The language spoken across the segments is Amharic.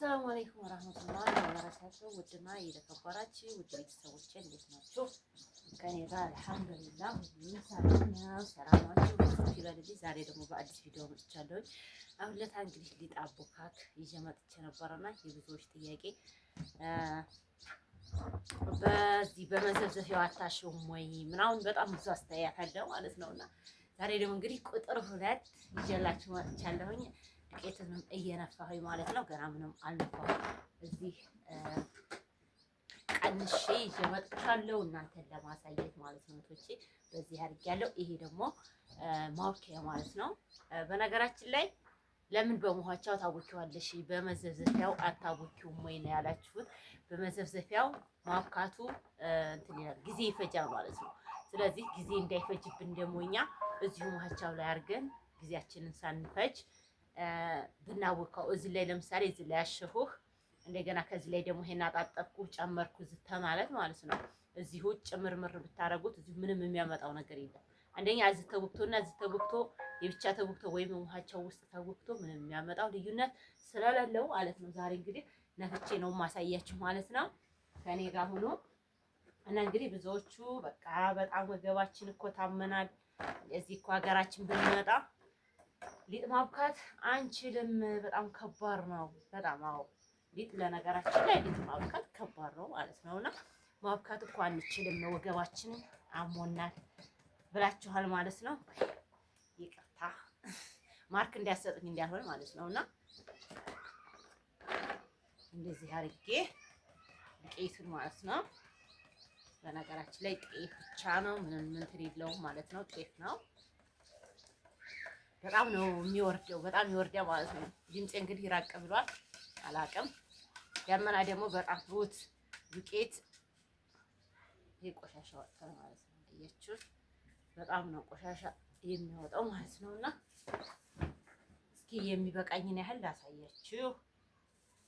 አሰላሙ አለይኩም ወራህመቱላሂ ወበረካቱሁ። ውድና የተከበራችሁ ውድ ቤተሰቦቼ እንዴት ናችሁ? ከኔ ጋር አልሐምዱሊላህ ሁሉም ሰላም ነው። ሰላማችሁ ይብዛልኝ። ዛሬ ደግሞ በአዲስ ቪዲዮ መጥቻለሁ። አሁን ለታ እንግዲህ ሊጥ አቦካክ ይዤ መጥቼ ነበርና የብዙዎች ጥያቄ በዚህ በመዘብዘፊያው አታሽውም ወይ ምናምን በጣም ብዙ አስተያየት አለ ማለት ነውና ዛሬ ደግሞ እንግዲህ ቁጥር 2 ይዤላችሁ መጥቻለሁኝ። ዱቄቱንም እየነፋሁኝ ማለት ነው። ገና ምንም አልነፋሁም። እዚህ ቀንሼ ይዤ መጥቻለሁ እናንተን ለማሳየት ማለት ነው። ቶቼ በዚህ አድርጌያለሁ። ይሄ ደግሞ ማውኪያ ማለት ነው። በነገራችን ላይ ለምን በመኋቻው ታቦኪዋለሽ በመዘብዘፊያው አታቦኪውም ወይ ነው ያላችሁት። በመዘብዘፊያው ማብካቱ እንትን ይላል ጊዜ ይፈጃል ማለት ነው። ስለዚህ ጊዜ እንዳይፈጅብን ደግሞ እኛ እዚሁ መኋቻው ላይ አድርገን ጊዜያችንን ሳንፈጅ ብናወካው እዚህ ላይ ለምሳሌ እዚህ ላይ ያሸሁህ እንደገና ከዚህ ላይ ደግሞ ይሄን አጣጠብኩ ጨመርኩ ዝተ ማለት ነው። እዚሁ ጭምርምር ብታረጉት እዚሁ ምንም የሚያመጣው ነገር የለም። አንደኛ እዚህ ተወክቶና እዚህ ተወክቶ የብቻ ተወክቶ ወይም ውሃቸው ውስጥ ተወክቶ ምንም የሚያመጣው ልዩነት ስለሌለው ማለት ነው። ዛሬ እንግዲህ ነፍቼ ነው ማሳያችሁ ማለት ነው። ከኔ ጋር ሆኖ እና እንግዲህ ብዙዎቹ በቃ በጣም ወገባችን እኮ ታመናል። እዚህ እኮ ሀገራችን ብንመጣ ሊጥ ማብካት አንችልም፣ በጣም ከባድ ነው። በጣም አዎ፣ ሊጥ ለነገራችን ላይ ሊጥ ማብካት ከባድ ነው ማለት ነውና ማብካት እኮ አንችልም፣ ወገባችንን አሞናል ብላችኋል ማለት ነው። ይቅርታ ማርክ እንዲያሰጡኝ እንዲያልሆን ማለት ነውና እንደዚህ አድርጌ ዱቄቱን ማለት ነው። በነገራችን ላይ ጤፍ ብቻ ነው፣ ምንም እንትን የለውም ማለት ነው። ጤፍ ነው። በጣም ነው የሚወርደው፣ በጣም ይወርዳል ማለት ነው። ድምጼ እንግዲህ ራቅ ብሏል አላቅም። ያመና ደግሞ በጣም ሩት ዱቄት ይሄ ቆሻሻ ወጥቷል ማለት ነው። አያችሁት? በጣም ነው ቆሻሻ የሚወጣው ማለት ነውና እስኪ የሚበቃኝን ያህል ላሳያችሁ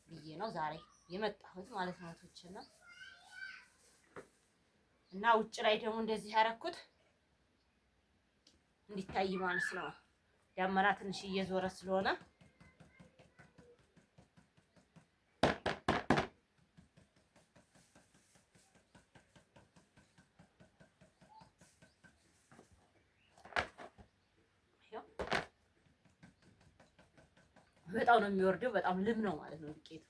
ብዬ ነው ዛሬ የመጣሁት ማለት ነው። ቶችና እና ውጭ ላይ ደግሞ እንደዚህ ያረኩት እንዲታይ ማለት ነው። ዳመና ትንሽ እየዞረ ስለሆነ በጣም ነው የሚወርደው። በጣም ልም ነው ማለት ነው ዱቄቱ።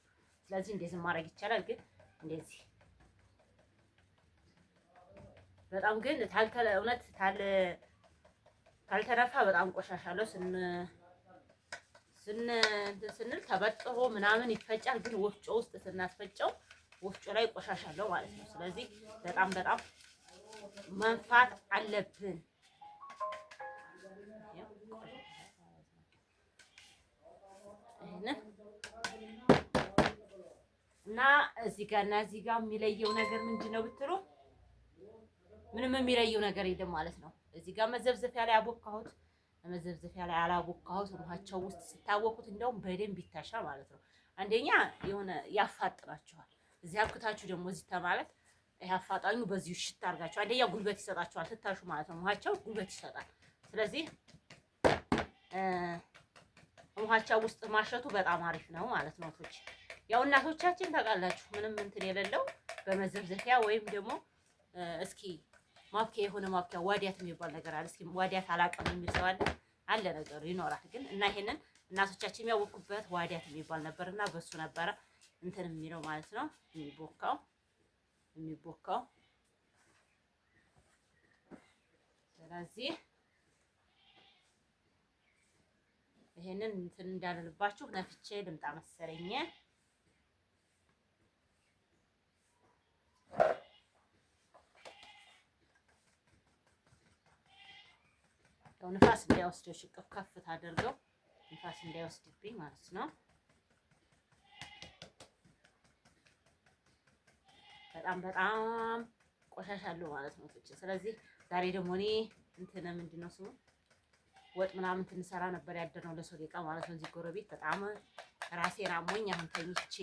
ስለዚህ እንደዚህ ማድረግ ይቻላል። ግን እንደዚህ በጣም ግን እውነት ካልተነፋ በጣም ቆሻሻ አለው። ስንል ተበጥሮ ምናምን ይፈጫል። ግን ወፍጮ ውስጥ ስናስፈጨው ወፍጮ ላይ ቆሻሻ አለው ማለት ነው። ስለዚህ በጣም መንፋት አለብን። እና እዚህ ጋር እና እዚህ ጋር የሚለየው ነገር ምንድነው ብትሉ ምንም የሚለየው ነገር የለም ማለት ነው። እዚህ ጋር መዘብዘፊያ ላይ አቦካሁት፣ መዘብዘፊያ ላይ አላቦካሁት። ውሃቸው ውስጥ ሲታወቁት እንደውም በደንብ ይታሻል ማለት ነው። አንደኛ የሆነ ያፋጥናችኋል። እዚህ አብክታችሁ ደግሞ እዚህ ተማለት ይሄ አፋጣኙ በዚሁ ሽታ አድርጋችሁ አንደኛ ጉልበት ይሰጣችኋል ትታሹ ማለት ነው። ውሃቸው ጉልበት ይሰጣል። ስለዚህ ውሃቸው ውስጥ ማሸቱ በጣም አሪፍ ነው ማለት ነው። ቶች ያው እናቶቻችን ታውቃላችሁ ምንም እንትን የሌለው በመዘብዘፊያ ወይም ደግሞ እስኪ ማብኪያ የሆነ ማብኪያ ዋዲያት የሚባል ነገር አለ። እስኪ ዋዲያት አላውቅም የሚል ሰው አለ ነገሩ ይኖራል። ግን እና ይሄንን እናቶቻችን የሚያወቁበት ዋዲያት የሚባል ነበርና በሱ ነበረ እንትን የሚለው ማለት ነው የሚቦካው። ስለዚህ ይሄንን እንትን እንዳልልባችሁ ነፍቼ ልምጣ መሰለኝ። ያው ንፋስ እንዳይወስደው ሽቅፍ ከፍታ አድርገው ንፋስ እንዳይወስድብኝ ማለት ነው። በጣም ቆሻሻ አለው ማለት ነው። ስለዚህ ዛሬ ደግሞ እኔ እንትን ምንድነው ስሙ ወጥ ምናምን ትንሰራ ነበር ያደረው ለሶዴቃ ማለት ነው። እዚህ ጎረቤት በጣም ራሴን አሞኝ አሁን ተኝቼ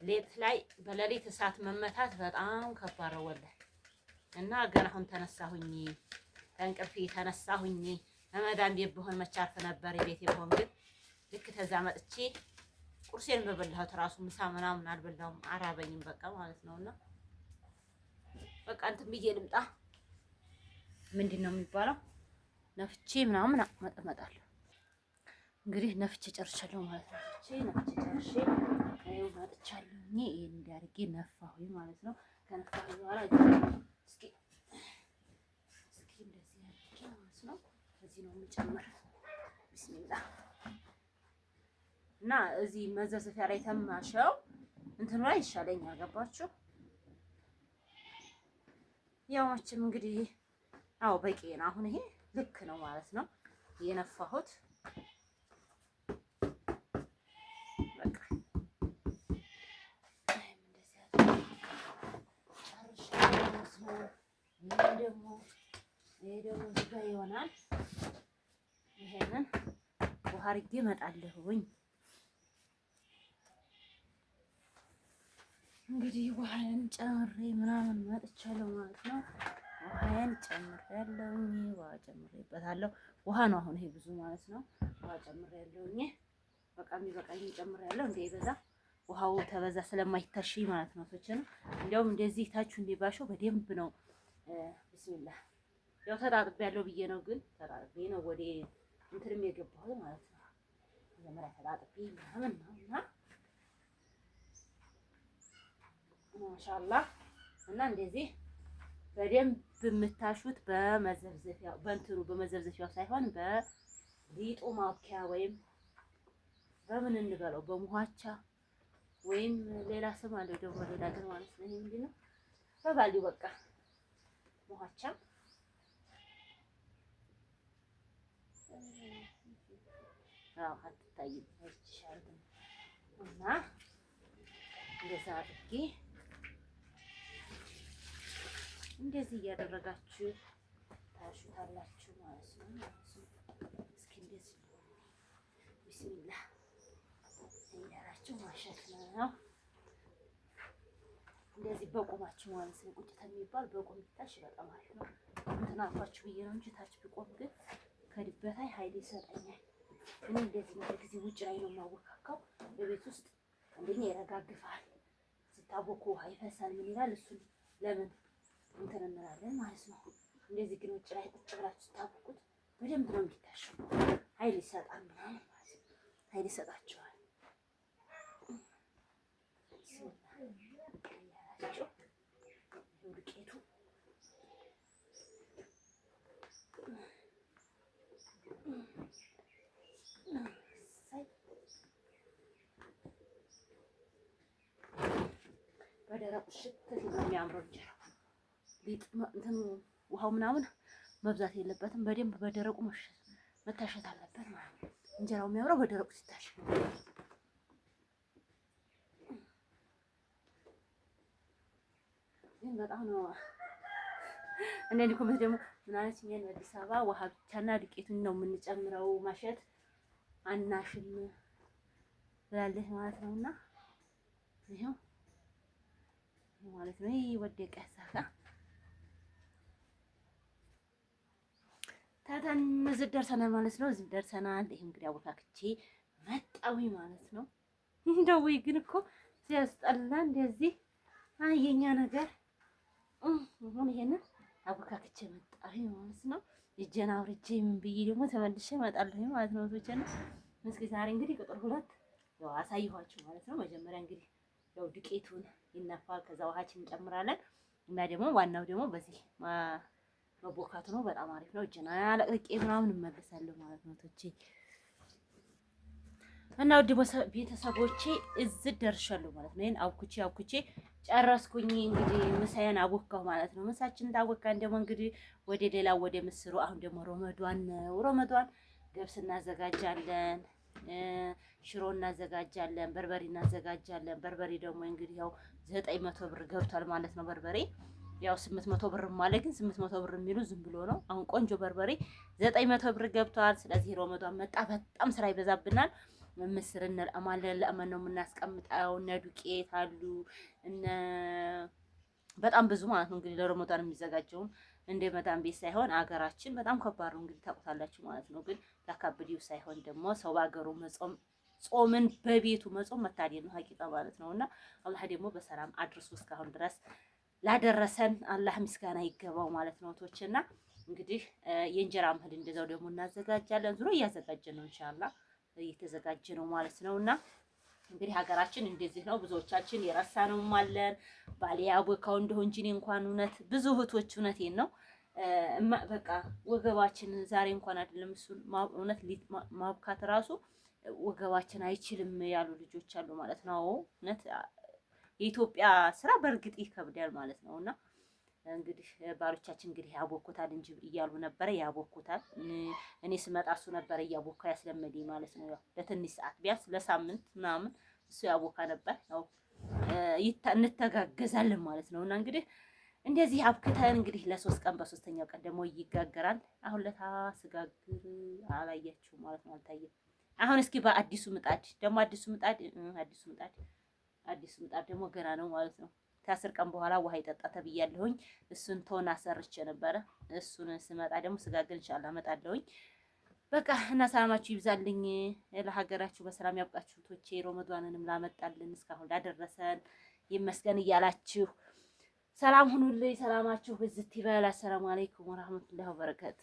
ሌት ላይ በሌሊት እሳት መመታት በጣም ከባድ ነው ወላሂ። እና ገና አሁን ተነሳሁኝ ከእንቅልፌ ተነሳሁኝ። መዳም ቤት ብሆን መቻርፍ ነበር የቤቴ ብሆን ግን ልክ ተዛ መጥቼ ቁርሴን በበላሁት ራሱ ምሳ ምናምን አልበላሁም፣ አራበኝም በቃ ማለት ነውና በቃ እንትን ብዬ ልምጣ። ምንድን ነው የሚባለው? ነፍቼ ምናምን እመጣለሁ። እንግዲህ ነፍቼ ጨርሻለሁ ማለት ነው። ነፍቼ ጨርሼ መጥቻለሁ። ይሄን እንዲያርጌ ነፋሁኝ ማለት ነው። ከነፋሁ በኋላ እስኪ እንደዚህ ያርጌ ማለት ነው። እዚህ ነው የምጨምር። ቢስሚላህ እና እዚህ መዘፍዘፊያ ላይ ተማሸው እንትኑ ላይ ይሻለኛል። ገባችሁ? ያው መቼም እንግዲህ አዎ በቂ ነው። አሁን ይሄ ልክ ነው ማለት ነው የነፋሁት። በቃ ይሄ ደግሞ እዚህ ጋር ይሆናል። ይሄንን ውሃ አድርጌ እመጣለሁኝ። እንግዲህ ውሃዬን ጨምሬ ምናምን መጥቻለሁ ማለት ነው። ውሃዬን ጨምሬያለሁኝ። ውሃ ጨምሬበታለሁ። ውሃ ነው አሁን ይሄ ብዙ ማለት ነው። ውሃ ጨምሬያለሁኝ። በቃ የሚበቃኝ ጨምሬያለሁ። እንዳይበዛ ውሃው ተበዛ ስለማይታሽ ማለት ነው። ሶችን እንዲያውም እንደዚህ ታችሁ እንዲባሸው በደንብ ነው። ቢስሚላህ ያው ተጣጥቤያለሁ ብዬ ነው፣ ግን ተጣጥቤ ነው ወደ እንትንም የገባሁት ማለት ነው። መጀመሪያ ተጣጥቤ ምናምን ነውና ማሻአላህ። እና እንደዚህ በደንብ የምታሹት በመዘፍዘፊያው በእንትኑ በመዘፍዘፊያው ሳይሆን በሊጡ ማብኪያ ወይም በምን እንበለው በሙሃቻ ወይም ሌላ ስም አለው ደግሞ ሌላ ግን ማለት ነው። ይሄ ምንድን ነው? በባሊው በቃ ሙሃቻ አትታይም ይችላል እና እንደዛ አድርጌ እንደዚህ እያደረጋችሁ ታሹታላችሁ ማለት ነው። እስኪ እንደዚህ ቢስሚላህ እያላችሁ ማሸት ነው። እንደዚህ በቆማችሁ ማለት ነው። ቁጭት የሚባል በቆም ይታሽ በጣም አሪፍ ነው። እንትን አልኳችሁ ብዬ ነው እንጂ ታች ቢቆም ግን ከድበታይ ኃይል ይሰጠኛል። እኔ እንደዚህ ነው ጊዜ ውጭ ላይ ነው የማወካካው። በቤት ውስጥ አንደኛ ይረጋግፋል፣ ስታቦኩ ውሃ ይፈሳል። ምን ይላል እሱን ለምን እንትን እንላለን ማለት ነው። እንደዚህ ግን ውጭ ላይ ቁጭ ብላችሁ ስታቦኩት በደንብ ነው የሚታሸው። ኃይል ይሰጣል ምናምን ማለት ነው። ኃይል ይሰጣችኋል። ዱቄቱ በደረቁ ሽት ነው የሚያምረው እንጀራ። ሊጥ እንትን ውሃው ምናምን መብዛት የለበትም። በደንብ በደረቁ መታሸት አለበት ማለት ነው። እንጀራው የሚያምረው በደረቁ ሲታሽ። ግን በጣም ነው እንደዚህ ኮሜንት ደግሞ ምናለች እኛን አዲስ አበባ ውሃ ብቻና ዱቄቱን ነው የምንጨምረው ማሸት አናሽም ብላለች ማለት ነውና ይሄው ማለት ነው። ይሄ ወደቀ ሳካ ታታን እዚህ ደርሰናል ማለት ነው። እዚህ ደርሰናል። ይሄ እንግዲህ አወካክቼ መጣሁኝ ማለት ነው። እንደው ወይ ግን እኮ ሲያስጠላ እንደዚህ የኛ ነገር አሁን ይሄንን አወካክቼ መጣሁኝ ማለት ነው። እጄን አውርጄ ምን ብዬ ደግሞ ተመልሼ እመጣለሁ ማለት ነው። ወቶቼና እስኪ ዛሬ እንግዲህ ቁጥር 2 ያው አሳይኋችሁ ማለት ነው። መጀመሪያ እንግዲህ ያው ዱቄቱን ይነፋል፣ ከዛ ውሃችን እንጨምራለን እና ደግሞ ዋናው ደግሞ በዚህ መቦካቱ ነው። በጣም አሪፍ ነው። እጄን አለቅቄ ምናምን እመለሳለሁ ማለት ነው። ቶቼ እና ውድ ቤተሰቦቼ እዚህ ደርሻለሁ ማለት ነው። ይሄን አውኩቼ ጨረስኩኝ። እንግዲህ ምሳዬን አቦካሁ ማለት ነው። ምሳችን ታወካን ደግሞ እንግዲህ ወደ ሌላ ወደ ምስሩ። አሁን ደግሞ ረመዷን ነው። ረመዷን ገብስ እናዘጋጃለን፣ ሽሮ እናዘጋጃለን፣ በርበሬ እናዘጋጃለን። በርበሬ ደግሞ እንግዲህ ያው 900 ብር ገብቷል ማለት ነው። በርበሬ ያው 800 ብር ማለት ግን 800 ብር የሚሉ ዝም ብሎ ነው። አሁን ቆንጆ በርበሬ 900 ብር ገብቷል። ስለዚህ ረመዷን መጣ፣ በጣም ስራ ይበዛብናል። ምስር እንለማለን፣ ለእመን ነው የምናስቀምጠው። እነ ዱቄት አሉ እነ በጣም ብዙ ማለት ነው። እንግዲህ ለረመዷን የሚዘጋጀውን እንደ መዳን ቤት ሳይሆን አገራችን በጣም ከባድ ነው እንግዲህ ታውቁታላችሁ ማለት ነው። ግን ታካብዲው ሳይሆን ደግሞ ሰው ባገሩ መጾም ጾምን በቤቱ መጾም መታደል ነው ሀቂቃ ማለት ነውና አላህ ደግሞ በሰላም አድርሶ እስካሁን ድረስ ላደረሰን አላህ ምስጋና ይገባው ማለት ነው። ቶችና እንግዲህ የእንጀራ እህል እንደዛው ደግሞ እናዘጋጃለን። ዙሮ እያዘጋጀን ነው ኢንሻአላህ እየተዘጋጀ ነው ማለት ነውና እንግዲህ ሀገራችን እንደዚህ ነው። ብዙዎቻችን የረሳነውም አለን። ባሌ አቦካው እንደሆነ እንጂ እኔ እንኳን እውነት ብዙ እህቶች እውነቴን ነው በቃ ወገባችን ዛሬ እንኳን አይደለም እሱን እውነት ማብካት ራሱ ወገባችን አይችልም ያሉ ልጆች አሉ ማለት ነው። እውነት የኢትዮጵያ ስራ በእርግጥ ይከብዳል ማለት ነው። እና እንግዲህ ባሎቻችን እንግዲህ ያቦኩታል እንጂ እያሉ ነበረ። ያቦኩታል። እኔ ስመጣ እሱ ነበረ እያቦካ ያስለመደኝ ማለት ነው። ያው ለትንሽ ሰዓት ቢያንስ ለሳምንት ምናምን እሱ ያቦካ ነበር። ያው እንተጋገዛለን ማለት ነው። እና እንግዲህ እንደዚህ አብክተን እንግዲህ ለሶስት ቀን በሶስተኛው ቀን ደግሞ ይጋገራል። አሁን ለታ ስጋግር አላያችሁም ማለት ነው። አልታየም። አሁን እስኪ በአዲሱ ምጣድ ደግሞ አዲሱ ምጣድ ደግሞ ገና ነው ማለት ነው። ከ10 ቀን በኋላ ውሃ ይጠጣ ተብያለሁኝ። እሱን ቶና ሰርቼ ነበረ። እሱን ስመጣ ደግሞ ስጋግር ኢንሻአላህ እመጣለሁኝ። በቃ እና ሰላማችሁ ይብዛልኝ። ለሀገራችሁ በሰላም ያብቃችሁ። ቶቼ ረመዳንንም ላመጣልን እስካሁን ላደረሰን ይመስገን እያላችሁ ሰላም ሁኑልኝ። ሰላማችሁ ብዝት ይበል። አሰላሙ አለይኩም ወራህመቱላሂ ወበረካቱ።